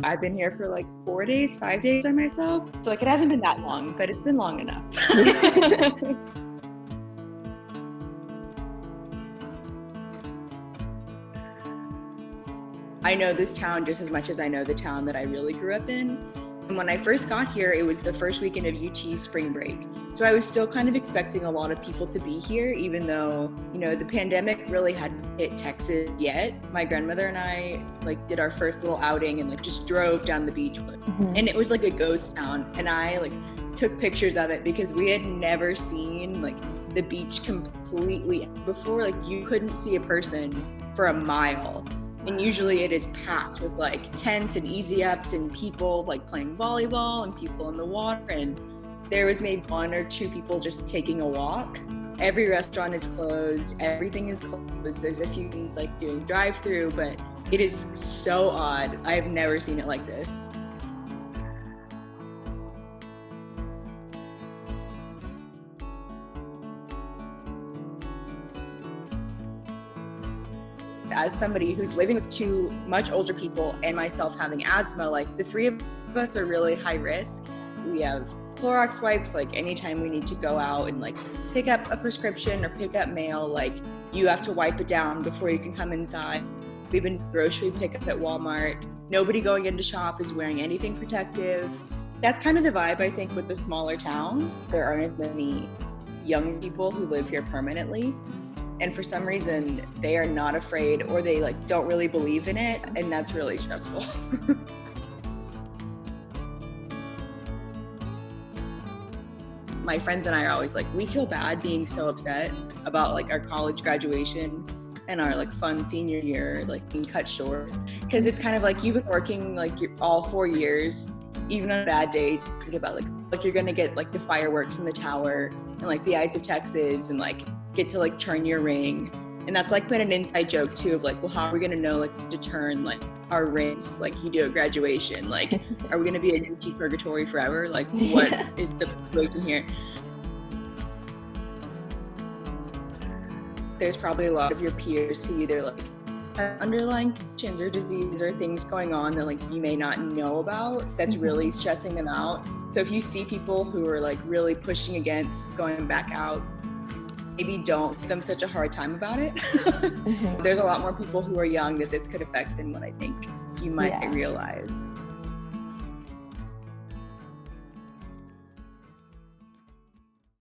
I've been here for like 4 days, 5 days by myself. So like it hasn't been that long, but it's been long enough. I know this town just as much as I know the town that I really grew up in. And when I first got here, it was the first weekend of UT spring break. So I was still kind of expecting a lot of people to be here, even though, the pandemic really hadn't hit Texas yet. My grandmother and I did our first little outing and just drove down the beach. Mm-hmm. And it was like a ghost town. And I took pictures of it because we had never seen the beach completely before. You couldn't see a person for a mile. And usually it is packed with tents and easy ups and people playing volleyball and people in the water. And there was maybe 1 or 2 people just taking a walk. Every restaurant is closed. Everything is closed. There's a few things doing drive-through, but it is so odd. I've never seen it like this. As somebody who's living with 2 much older people and myself having asthma, the 3 of us are really high risk. We have Clorox wipes, anytime we need to go out and pick up a prescription or pick up mail, you have to wipe it down before you can come inside. We've been grocery pickup at Walmart. Nobody going into shop is wearing anything protective. That's kind of the vibe, I think, with the smaller town. There aren't as many young people who live here permanently. And for some reason, they are not afraid or they don't really believe in it. And that's really stressful. My friends and I are always we feel bad being so upset about our college graduation and our fun senior year being cut short. Because it's kind of you've been working all 4 years, even on bad days, think about you're gonna get the fireworks in the tower and the Eyes of Texas and get to turn your ring. And that's been an inside joke too of well, how are we gonna know to turn our rings you do at graduation? Are we gonna be in UT purgatory forever? What is the situation here? There's probably a lot of your peers who either have underlying conditions or disease or things going on that you may not know about that's really stressing them out. So if you see people who are really pushing against going back out, maybe don't give them such a hard time about it. There's a lot more people who are young that this could affect than what I think you might realize.